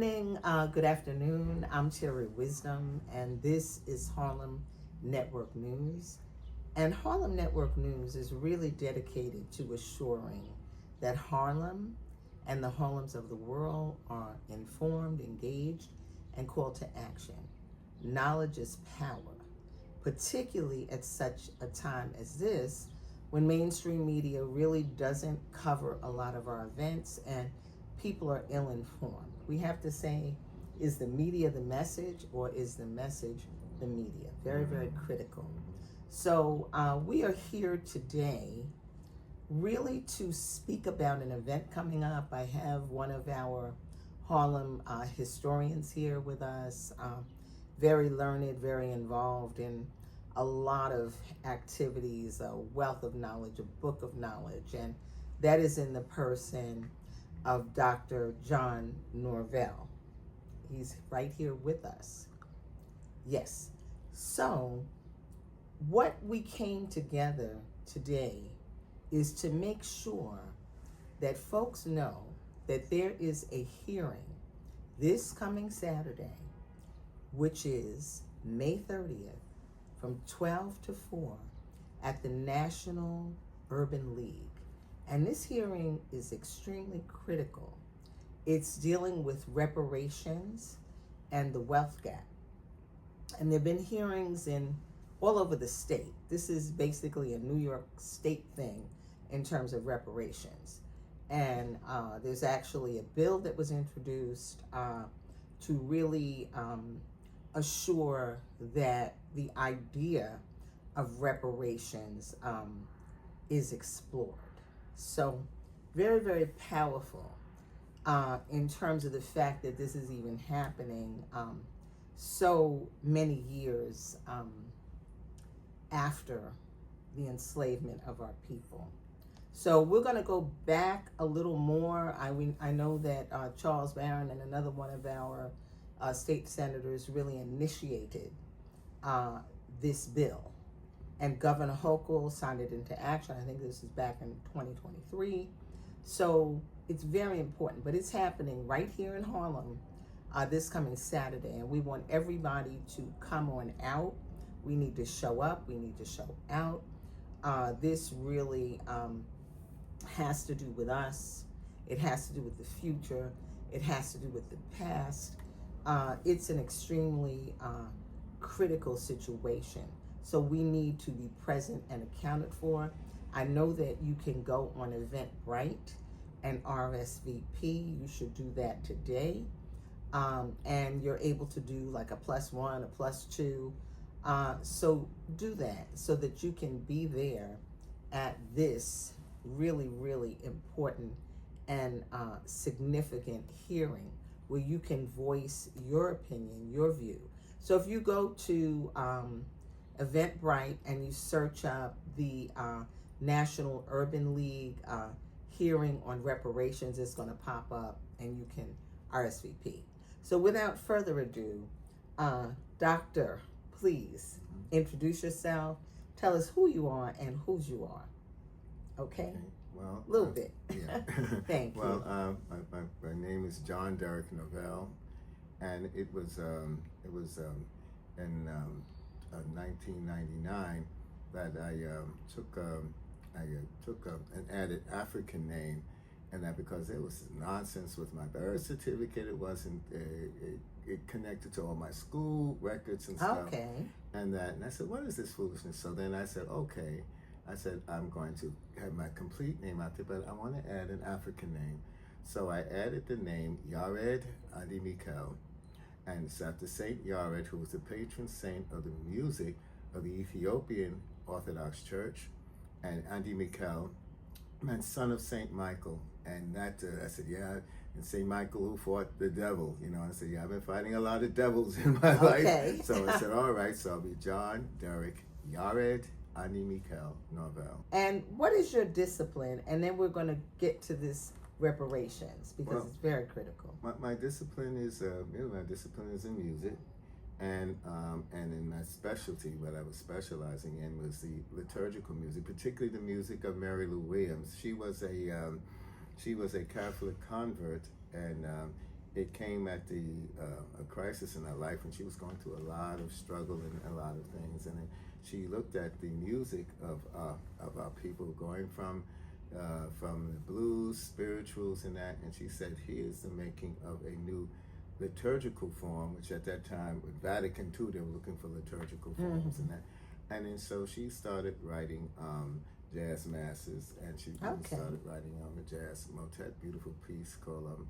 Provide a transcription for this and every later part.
evening, good afternoon. I'm Terri Wisdom, and this is Harlem Network News. And Harlem Network News is really dedicated to assuring that Harlem and the Harlems of the world are informed, engaged, and called to action. Knowledge is power, particularly at such a time as this, when mainstream media really doesn't cover a lot of our events and people are ill-informed. We have to say, is the media the message, or is the message the media? Very, very critical. So we are here today really to speak about an event coming up. I have one of our Harlem historians here with us, very learned, very involved in a lot of activities, a wealth of knowledge, a book of knowledge, and that is in the person of Dr. John Norvell. He's right here with us. Yes. So what we came together today is to make sure that folks know that there is a hearing this coming Saturday, which is May 30th, from 12 to 4 at the National Urban League. And this hearing is extremely critical. It's dealing with reparations and the wealth gap. And there have been hearings all over the state. This is basically a New York State thing in terms of reparations. And there's actually a bill that was introduced to really assure that the idea of reparations is explored. So very, very powerful in terms of the fact that this is even happening so many years after the enslavement of our people. So we're going to go back a little more. I know that Charles Barron and another one of our state senators really initiated this bill. And Governor Hochul signed it into action. I think this is back in 2023. So it's very important, but it's happening right here in Harlem this coming Saturday. And we want everybody to come on out. We need to show up. We need to show out. This really has to do with us. It has to do with the future. It has to do with the past. It's an extremely critical situation. So we need to be present and accounted for. I know that you can go on Eventbrite and RSVP. You should do that today. And you're able to do like a +1, a +2. So do that so that you can be there at this really, really important and significant hearing where you can voice your opinion, your view. So if you go to Eventbrite and you search up the National Urban League hearing on reparations, it's going to pop up and you can RSVP. So without further ado, Doctor, please introduce yourself. Tell us who you are and whose you are. Okay? Well, a little bit. Yeah. Thank you. Well, my name is John Derek Norvell, and it was in 1999 that I took an added African name, and that because there was nonsense with my birth certificate, it wasn't it connected to all my school records and stuff. Okay. And I said, what is this foolishness? So then I said, okay. I said, I'm going to have my complete name out there, but I want to add an African name. So I added the name Yared Adi Mikel, and it's after Saint Yared, who was the patron saint of the music of the Ethiopian Orthodox Church, and Adi Mikel meant son of Saint Michael. And that I said, yeah, and Saint Michael who fought the devil, I said, yeah, I've been fighting a lot of devils in my life. So I said, all right, so I'll be John Derek Yared Adi Mikel Norvell. And what is your discipline? And then we're going to get to this reparations because it's very critical. My discipline is in music, and in my specialty, what I was specializing in was the liturgical music, particularly the music of Mary Lou Williams. She was a Catholic convert, and it came at a crisis in her life, and she was going through a lot of struggle and a lot of things. And she looked at the music of our people, going from the blues, spirituals, and that, and she said, "Here's the making of a new liturgical form," which at that time with Vatican II, they were looking for liturgical forms and that. And then so she started writing jazz masses, and she started writing a jazz motet, beautiful piece called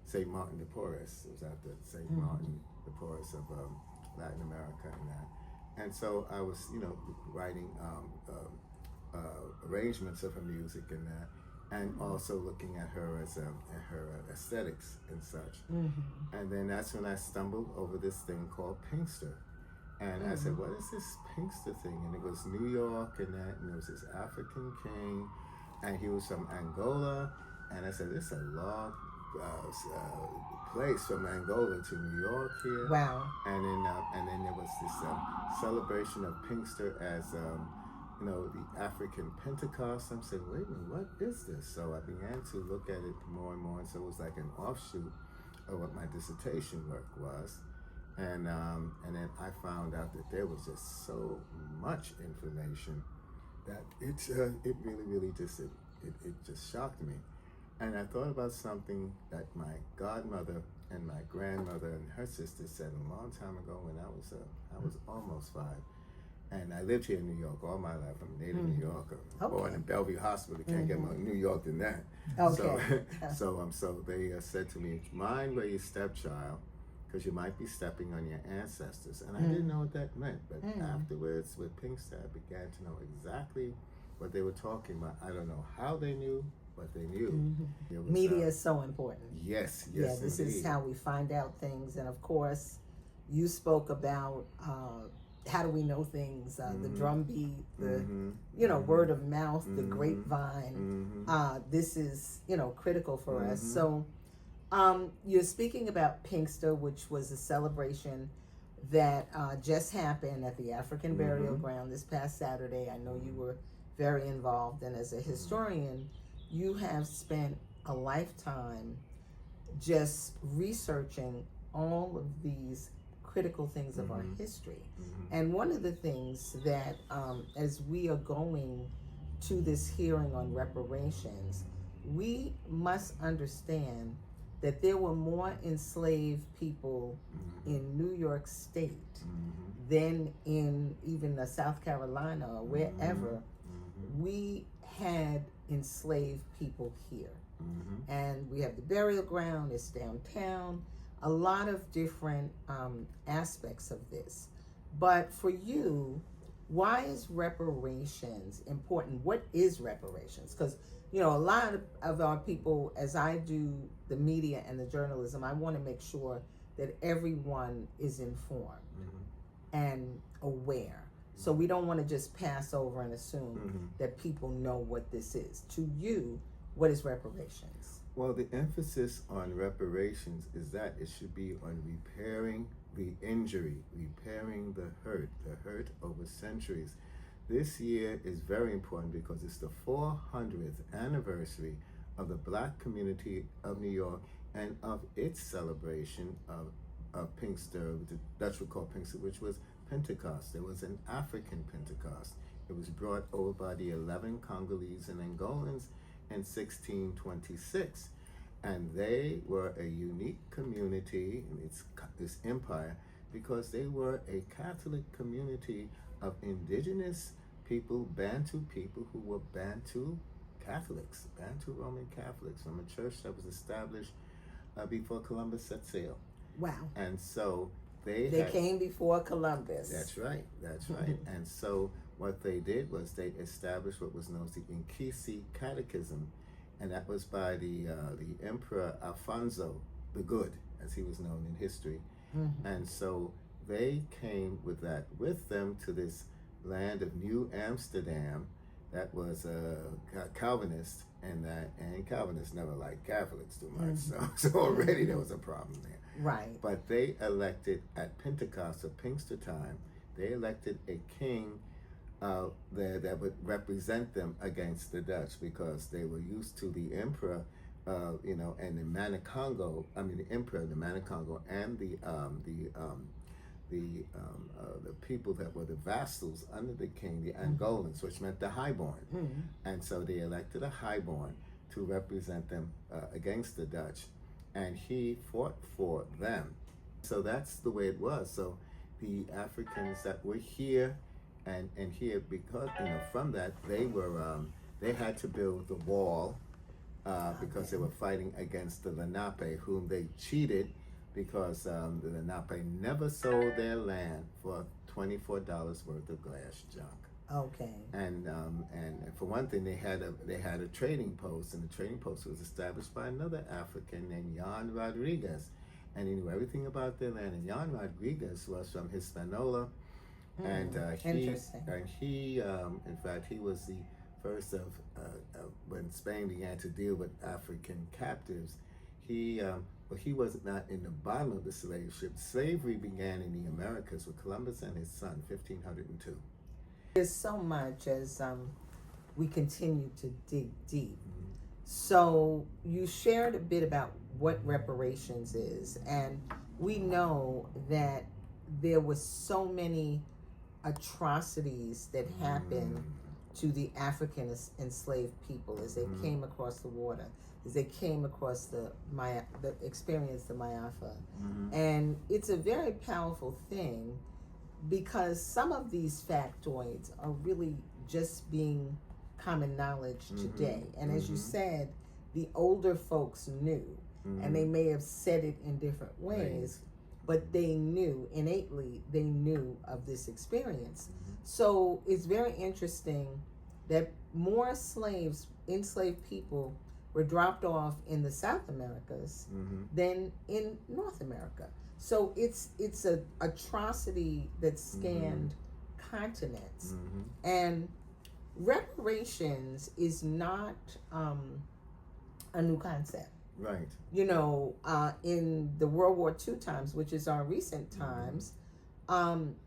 St. Martin de Porres. It was after St. Martin de Porres of Latin America and that. And so I was, writing arrangements of her music and that, and also looking at her as her aesthetics and such. And then that's when I stumbled over this thing called Pinkster. And I said, what is this Pinkster thing? And it was New York and that, and there was this African king, and he was from Angola. And I said, this is a long place from Angola to New York here. Wow. And then there was this celebration of Pinkster as the African Pentecost. I'm saying, wait a minute, what is this? So I began to look at it more and more, and so it was like an offshoot of what my dissertation work was. And then I found out that there was just so much information that it really just shocked me. And I thought about something that my godmother and my grandmother and her sister said a long time ago when I was almost 5. And I lived here in New York all my life. I'm a native New Yorker. Born in Bellevue Hospital. Can't get more New York than that. Okay. So they said to me, mind where your stepchild, because you might be stepping on your ancestors. And I didn't know what that meant. But afterwards, with Pinkster, I began to know exactly what they were talking about. I don't know how they knew, but they knew. Media is so important. Yes, Yeah, this indeed. is how we find out things. And of course, you spoke about how do we know things, the drumbeat, the word of mouth, the grapevine. This is critical for us. So you're speaking about Pinkster, which was a celebration that just happened at the African Burial Ground this past Saturday. I know you were very involved, and as a historian, you have spent a lifetime just researching all of these critical things of our history. And one of the things that as we are going to this hearing on reparations, we must understand that there were more enslaved people in New York State than in even South Carolina or wherever. We had enslaved people here. And we have the burial ground, it's downtown, a lot of different aspects of this. But for you, why is reparations important? What is reparations? Because a lot of our people, as I do the media and the journalism, I want to make sure that everyone is informed and aware. So we don't want to just pass over and assume that people know what this is. To you, what is reparations? Well, the emphasis on reparations is that it should be on repairing the injury, repairing the hurt over centuries. This year is very important because it's the 400th anniversary of the Black community of New York and of its celebration of Pinkster, the Dutch would call Pinkster, which was Pentecost. It was an African Pentecost. It was brought over by the 11 Congolese and Angolans in 1626. And they were a unique community in this empire because they were a Catholic community of indigenous people, Bantu people who were Bantu Catholics, Bantu Roman Catholics from a church that was established before Columbus set sail. Wow. And so they came before Columbus. That's right. And so what they did was they established what was known as the Inkisi Catechism, and that was by the Emperor Alfonso the Good, as he was known in history. And so they came with that with them to this land of New Amsterdam that was Calvinist, and Calvinists never liked Catholics too much, so already there was a problem there. Right. But they elected at Pentecost, or Pinkster time, they elected a king that would represent them against the Dutch, because they were used to the emperor and the Manicongo, the emperor, the Manicongo, and the people that were the vassals under the king, the Angolans, which meant the highborn. Mm-hmm. And so they elected a highborn to represent them against the Dutch, and he fought for them. So that's the way it was. So the Africans that were here and here, because from that they had to build the wall because they were fighting against the Lenape, whom they cheated, because the Lenape never sold their land for $24 worth of glass junk. Okay. And for one thing, they had a trading post, and the trading post was established by another African named Jan Rodriguez, and he knew everything about their land. And Jan Rodriguez was from Hispaniola, and he in fact he was the first of when Spain began to deal with African captives. He was not in the bottom of the slave ship. Slavery began in the Americas with Columbus and his son, 1502. There's so much as we continue to dig deep. Mm-hmm. So you shared a bit about what reparations is, and we know that there was so many atrocities that happened to the African enslaved people as they came across the water, as they came across the experience, the Mayafa. And it's a very powerful thing, because some of these factoids are really just being common knowledge today. And as you said, the older folks knew, and they may have said it in different ways, but they knew, innately, they knew of this experience. So it's very interesting that more enslaved people were dropped off in the South Americas than in North America. So it's a atrocity that scanned continents. And reparations is not a new concept. Right. In the World War II times, which is our recent times,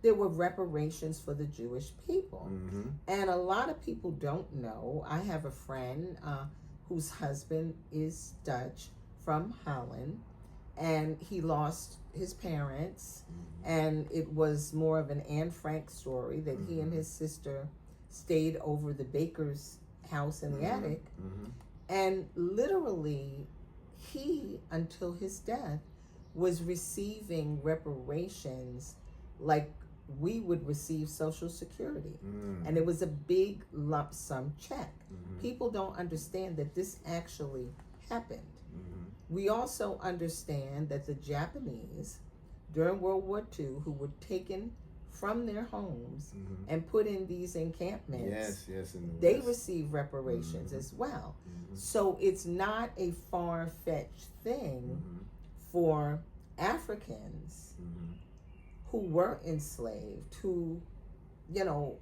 there were reparations for the Jewish people. And a lot of people don't know. I have a friend whose husband is Dutch, from Holland, and he lost his parents, and it was more of an Anne Frank story that he and his sister stayed over the baker's house in the attic, and literally he, until his death, was receiving reparations like we would receive Social Security. And it was a big lump sum check. People don't understand that this actually happened. We also understand that the Japanese, during World War II, who were taken from their homes and put in these encampments, they received reparations as well. So it's not a far-fetched thing for Africans who were enslaved, who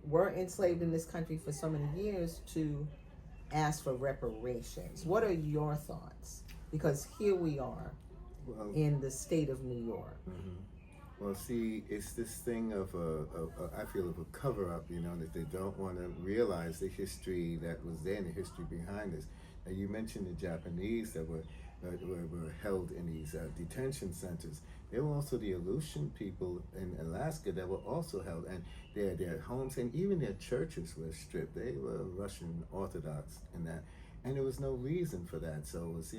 were enslaved in this country for so many years, to ask for reparations. What are your thoughts? Because here we are in the state of New York. Well, see, it's this thing of I feel of a cover-up, that they don't want to realize the history that was there and the history behind this. Now, you mentioned the Japanese that were held in these detention centers. There were also the Aleutian people in Alaska that were also held, and their homes and even their churches were stripped. They were Russian Orthodox in that. And there was no reason for that. So it was,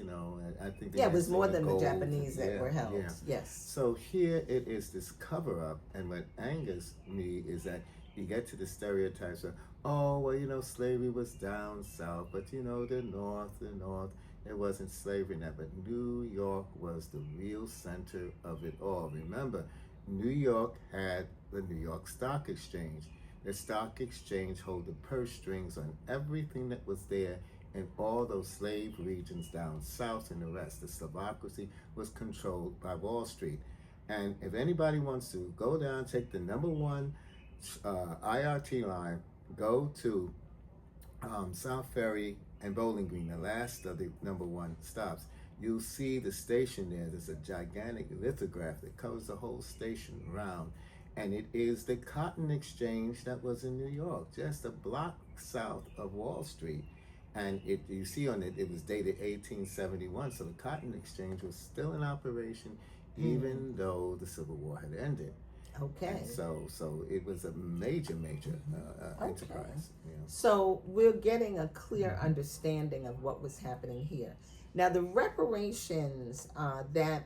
I think... it was more than the Japanese that were held. Yes. So here it is, this cover-up, and what angers me is that you get to the stereotypes of, slavery was down south, but the north, it wasn't slavery in that. But New York was the real center of it all. Remember, New York had the New York Stock Exchange. The stock exchange held the purse strings on everything that was there in all those slave regions down south and the rest. The slavocracy was controlled by Wall Street. And if anybody wants to go down, take the number one IRT line, go to South Ferry and Bowling Green, the last of the number one stops. You'll see the station there. There's a gigantic lithograph that covers the whole station round. And it is the Cotton Exchange that was in New York, just a block south of Wall Street. And you see on it, it was dated 1871, so the Cotton Exchange was still in operation, even though the Civil War had ended. Okay. And so it was a major enterprise. You know. So we're getting a clear understanding of what was happening here. Now the reparations that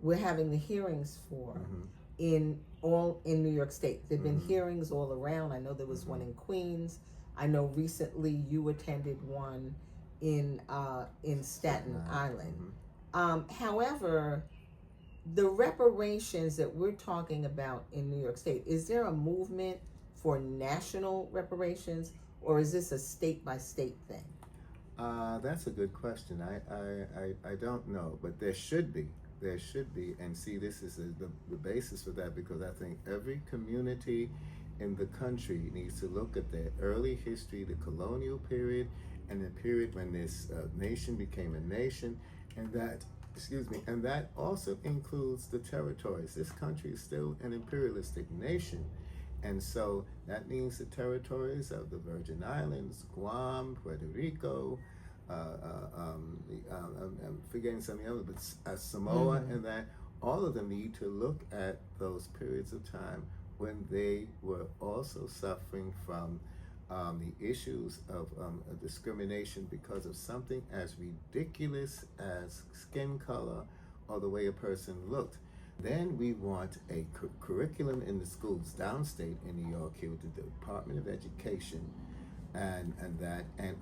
we're having the hearings for in New York State. There've been hearings all around. I know there was one in Queens. I know recently you attended one in Staten Island. However, the reparations that we're talking about in New York State, is there a movement for national reparations, or is this a state by state thing? That's a good question. I don't know, but there should be. There should be. And see, this is the basis for that, because I think every community in the country needs to look at their early history, the colonial period, and the period when this nation became a nation, and that also includes the territories. This country is still an imperialistic nation, and so that means the territories of the Virgin Islands, Guam, Puerto Rico, I'm forgetting some of the others, but Samoa, and that all of them need to look at those periods of time when they were also suffering from the issues of discrimination because of something as ridiculous as skin color or the way a person looked. Then we want a curriculum in the schools downstate in New York here with the Department of Education and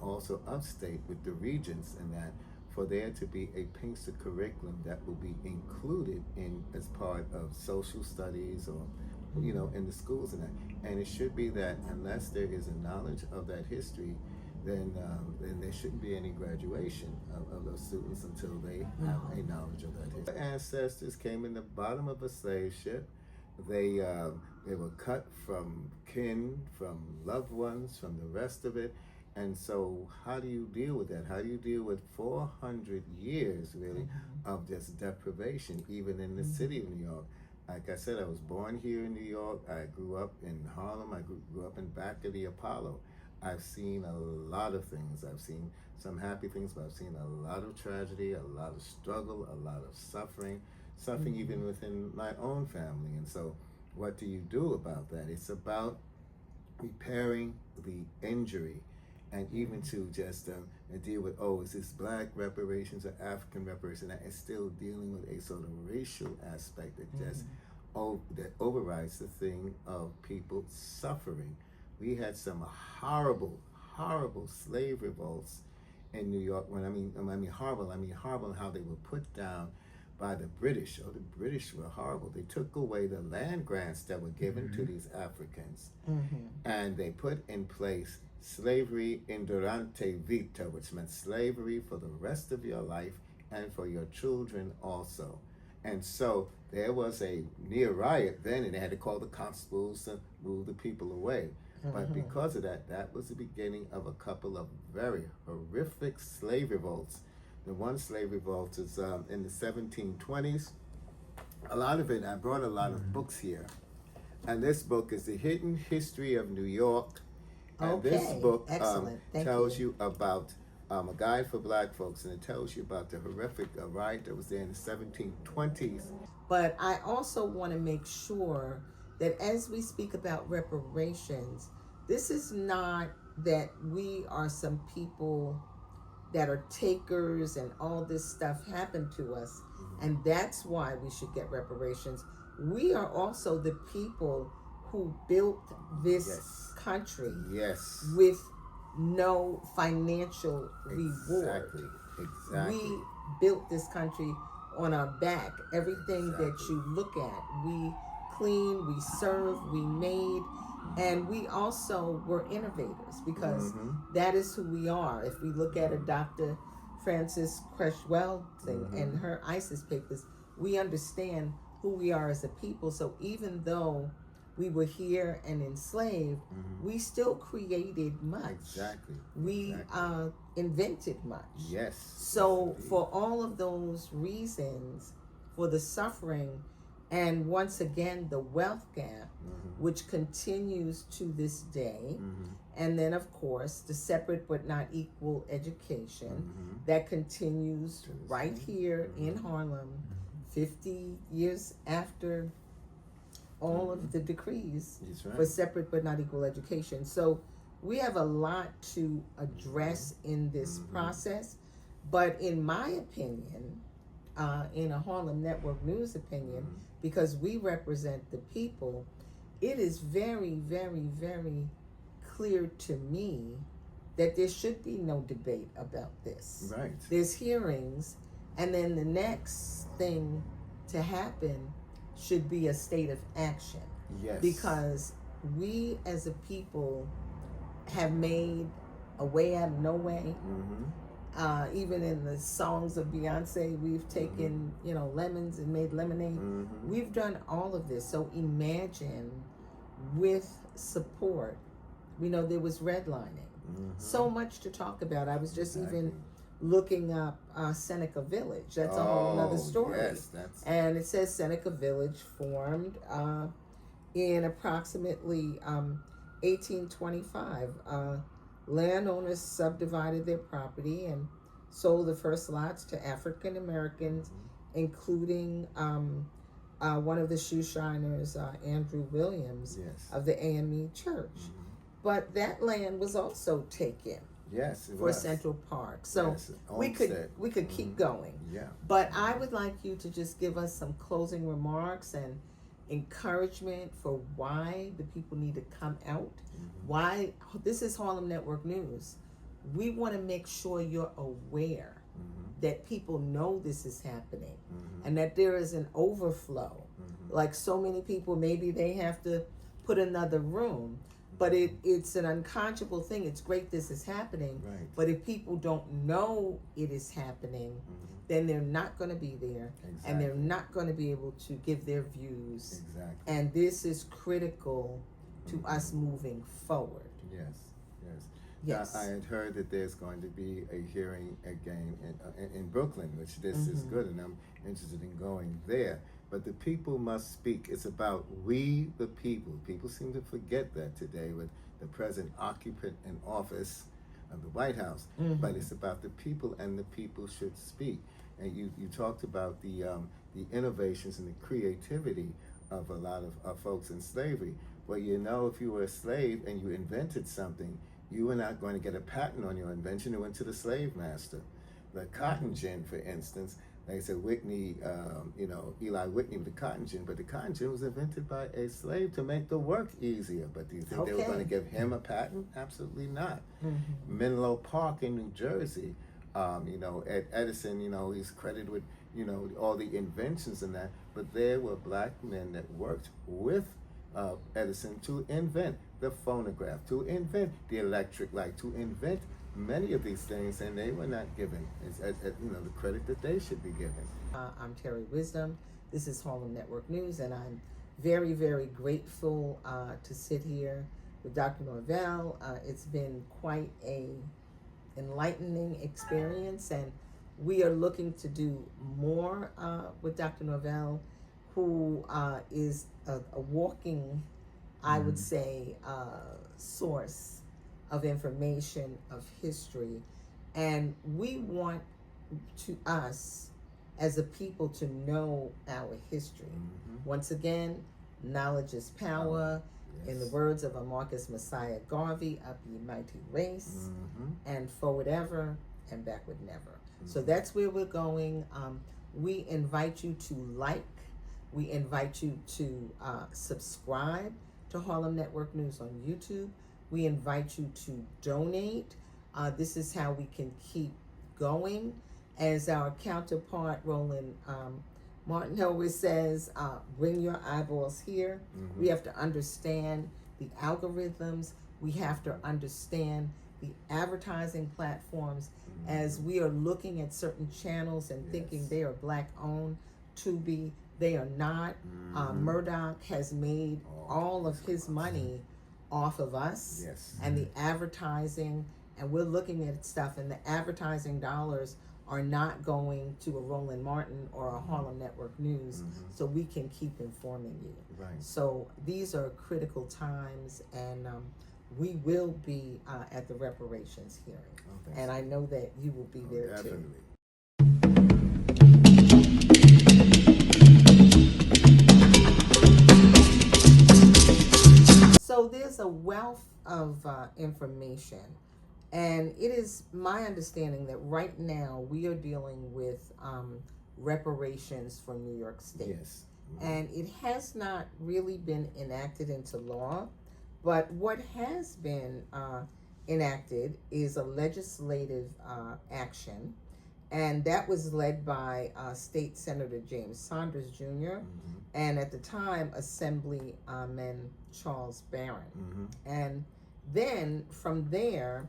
also upstate with the regents, and that for there to be a Pinkston curriculum that will be included in as part of social studies or in the schools and that. And it should be that unless there is a knowledge of that history, then there shouldn't be any graduation of those students until they have a knowledge of that history. Our ancestors came in the bottom of a slave ship. They were cut from kin, from loved ones, from the rest of it. And so how do you deal with that? How do you deal with 400 years, really, of just deprivation, even in the city of New York? Like I said, I was born here in New York. I grew up in Harlem. I grew up in back of the Apollo. I've seen a lot of things. I've seen some happy things, but I've seen a lot of tragedy, a lot of struggle, a lot of suffering even within my own family. And so what do you do about that? It's about repairing the injury, and even to just deal with, is this black reparations or African reparations? That is still dealing with a sort of racial aspect that just that overrides the thing of people suffering. We had some horrible slave revolts in New York. When I mean horrible how they were put down by the British. The British were horrible. They took away the land grants that were given to these Africans, and they put in place slavery in durante vita, which meant slavery for the rest of your life and for your children also. And so there was a near riot then, and they had to call the constables to move the people away. But because of that, that was the beginning of a couple of very horrific slave revolts. The one slave revolt is in the 1720s. A lot of it, I brought a lot of books here. And this book is The Hidden History of New York. And this book tells you about a guide for black folks, and it tells you about the horrific riot that was there in the 1720s. But I also want to make sure that as we speak about reparations, this is not that we are some people that are takers and all this stuff happened to us, and that's why we should get reparations. We are also the people who built this country with no financial reward. Exactly. We built this country on our back. Everything that you look at, we cleaned, we served, we made, and we also were innovators, because that is who we are. If we look at a Dr. Frances Cresswell thing and her ISIS papers, we understand who we are as a people. So even though we were here and enslaved, we still created much. We invented much. So for all of those reasons, for the suffering And once again, the wealth gap, which continues to this day. And then, of course, the separate but not equal education that continues right here in Harlem 50 years after all of the decrees for separate but not equal education. So we have a lot to address in this process. But in my opinion, in a Harlem Network News opinion, because we represent the people, it is very, very, very clear to me that there should be no debate about this. Right. There's hearings, and then the next thing to happen should be a state of action. Yes. Because we as a people have made a way out of no way. Even in the songs of Beyonce, we've taken, lemons and made lemonade. We've done all of this. So imagine with support, there was redlining. So much to talk about. I was just even looking up Seneca Village. That's a whole other story. Yes, and it says Seneca Village formed in approximately 1825. Landowners subdivided their property and sold the first lots to African Americans, including one of the shoeshiners, Andrew Williams, of the AME Church. But that land was also taken for Central Park. So we could keep going. Yeah. But I would like you to just give us some closing remarks and encouragement for why the people need to come out. Why this is Harlem Network News. We want to make sure you're aware that people know this is happening and that there is an overflow. Like so many people, maybe they have to put another room, but it's an unconscionable thing. It's great this is happening, but if people don't know it is happening, then they're not going to be there, and they're not going to be able to give their views. And this is critical to us moving forward. Yes. I had heard that there's going to be a hearing again in Brooklyn, which this is good, and I'm interested in going there. But the people must speak. It's about we, the people. People seem to forget that today with the present occupant in office of the White House. But it's about the people, and the people should speak. And you talked about the innovations and the creativity of a lot of folks in slavery. Well, if you were a slave and you invented something, you were not going to get a patent on your invention. It went to the slave master. The cotton gin, for instance, they said Whitney, Eli Whitney with the cotton gin, but the cotton gin was invented by a slave to make the work easier. But do you think they were going to give him a patent? Absolutely not. Menlo Park in New Jersey, Ed Edison, he's credited with, all the inventions and that, but there were black men that worked with Edison to invent the phonograph, to invent the electric light, to invent many of these things, and they were not given the credit that they should be given. I'm Terri Wisdom. This is Harlem Network News, and I'm very, very grateful to sit here with Dr. Norvell. It's been quite a enlightening experience, and we are looking to do more with Dr. Norvell, who is a walking, I would say, source of information, of history. And we want us as a people to know our history. Once again, knowledge is power. In the words of Marcus Messiah Garvey, up ye mighty race, and forward ever and backward never. So that's where we're going. We invite you to like. We invite you to subscribe to Harlem Network News on YouTube. We invite you to donate. This is how we can keep going. As our counterpart, Roland Martin always says, bring your eyeballs here. We have to understand the algorithms. We have to understand the advertising platforms. As we are looking at certain channels and thinking they are black owned, Tubi, they are not. Murdoch has made all of his money off of us and the advertising, and we're looking at stuff, and the advertising dollars are not going to a Roland Martin or a Harlem Network News, so we can keep informing you. Right. So these are critical times, and we will be at the reparations hearing. Okay. And I know that you will be there Definitely. too. So there's a wealth of information, and it is my understanding that right now we are dealing with reparations for New York State. Yes. And it has not really been enacted into law, but what has been enacted is a legislative action, and that was led by State Senator James Saunders Jr. And at the time, Assemblyman Charles Barron. And then from there,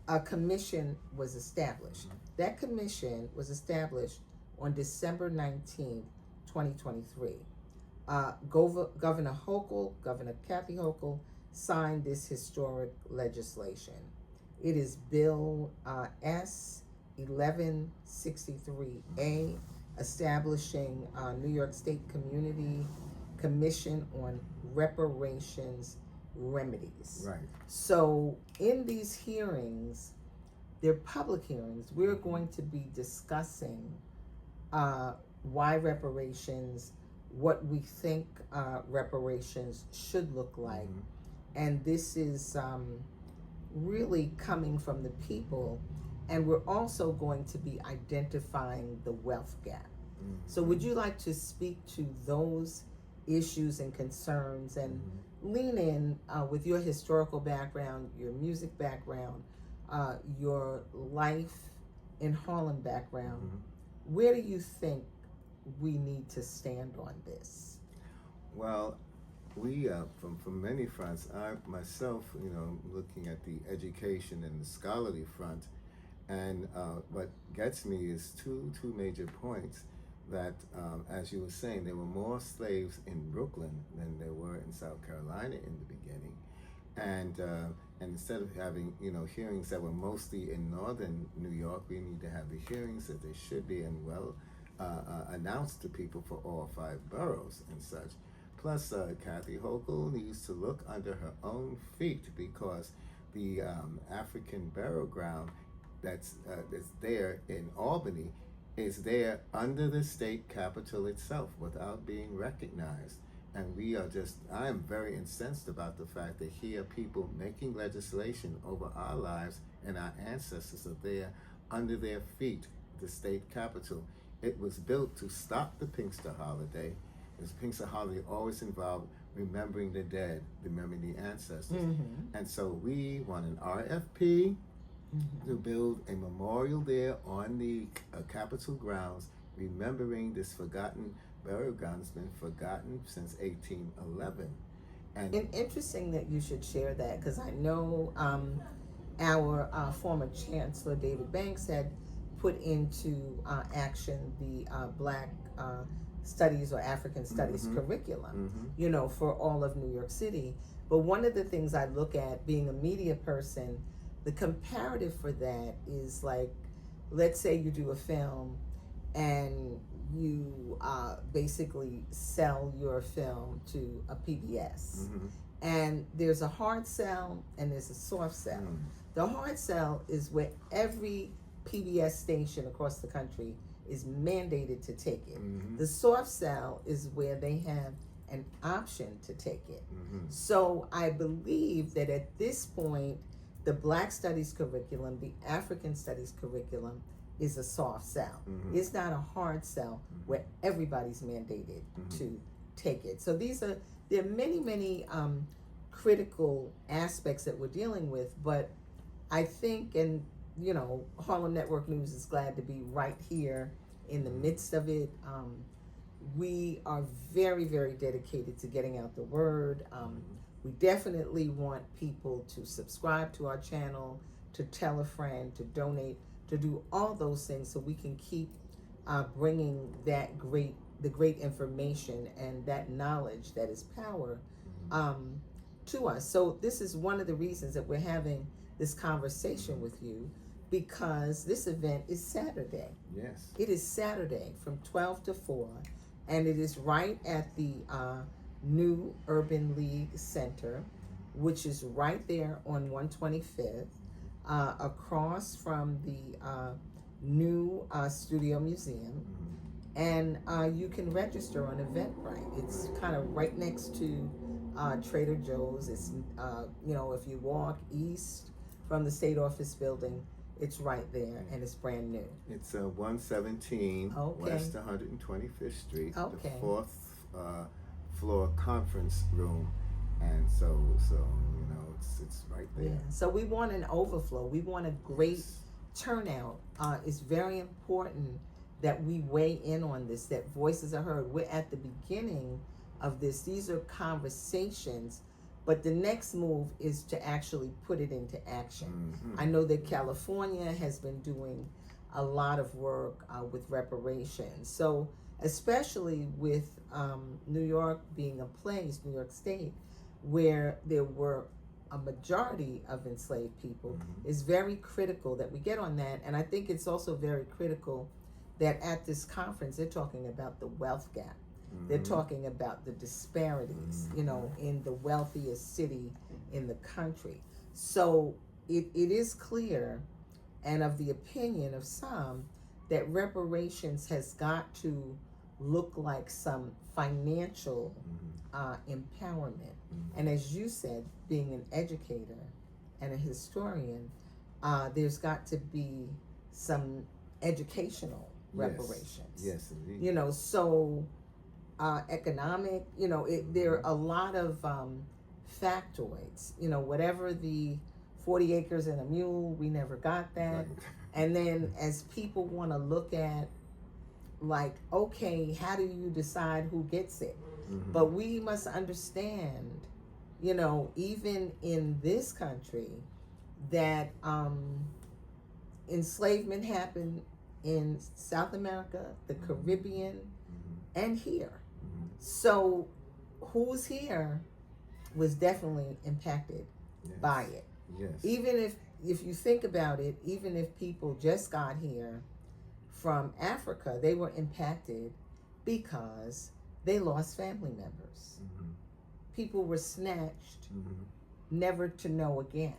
a commission was established. That commission was established on December 19th, 2023. Governor Kathy Hochul, signed this historic legislation. It is Bill S. 1163A, establishing New York State Community Commission on Reparations Remedies. Right. So in these hearings, they're public hearings, we're going to be discussing why reparations, what we think reparations should look like. And this is really coming from the people. And we're also going to be identifying the wealth gap. So would you like to speak to those issues and concerns, and lean in with your historical background, your music background, your life in Harlem background? Where do you think we need to stand on this? Well, we from many fronts. I myself, looking at the education and the scholarly front, and what gets me is two major points. That, as you were saying, there were more slaves in Brooklyn than there were in South Carolina in the beginning, and instead of having hearings that were mostly in northern New York, we need to have the hearings that they should be and well announced to people for all 5 boroughs and such. Plus, Kathy Hochul needs to look under her own feet, because the African burial ground that's there in Albany is there under the state capitol itself without being recognized. And I am very incensed about the fact that here people making legislation over our lives and our ancestors are there under their feet, the state capitol. It was built to stop the Pinkster holiday. This Pinkster holiday always involved remembering the dead, remembering the ancestors. And so we want an RFP to build a memorial there on the Capitol grounds, remembering this forgotten burial ground that's been forgotten since 1811. And interesting that you should share that, because I know our former Chancellor David Banks had put into action the Black Studies or African Studies curriculum, for all of New York City. But one of the things I look at, being a media person, the comparative for that is like, let's say you do a film and you basically sell your film to a PBS. And there's a hard sell and there's a soft sell. The hard sell is where every PBS station across the country is mandated to take it. The soft sell is where they have an option to take it. So I believe that at this point, the Black Studies curriculum, the African Studies curriculum, is a soft sell. It's not a hard sell where everybody's mandated to take it. So there are many critical aspects that we're dealing with, but I think, and Harlem Network News is glad to be right here in the midst of it. We are very, very dedicated to getting out the word. We definitely want people to subscribe to our channel, to tell a friend, to donate, to do all those things so we can keep bringing the great information and that knowledge that is power to us. So this is one of the reasons that we're having this conversation with you. because this event is Saturday. Yes. It is Saturday from 12 to 4, and it is right at the New Urban League Center, which is right there on 125th, across from the new Studio Museum. And you can register on Eventbrite. It's kind of right next to Trader Joe's. It's, if you walk east from the State Office building, it's right there, and it's brand new. It's 117 West 125th Street, the 4th floor conference room. And so it's right there. Yeah. So we want an overflow. We want a great turnout. It's very important that we weigh in on this, that voices are heard. We're at the beginning of this. These are conversations, but the next move is to actually put it into action. I know that California has been doing a lot of work with reparations. So especially with New York being a place, New York State, where there were a majority of enslaved people, is very critical that we get on that. And I think it's also very critical that at this conference, they're talking about the wealth gap. They're talking about the disparities, in the wealthiest city in the country. So it is clear, and of the opinion of some, that reparations has got to look like some financial empowerment. And as you said, being an educator and a historian, there's got to be some educational reparations. Yes, indeed. So economic, there are a lot of factoids, whatever the 40 acres and a mule, we never got that. Right. And then as people want to look at, like, okay, how do you decide who gets it? But we must understand, even in this country, that enslavement happened in South America, the Caribbean, and here. So who's here was definitely impacted by it. Yes. Even if you think about it, even if people just got here from Africa, they were impacted because they lost family members. People were snatched, never to know again.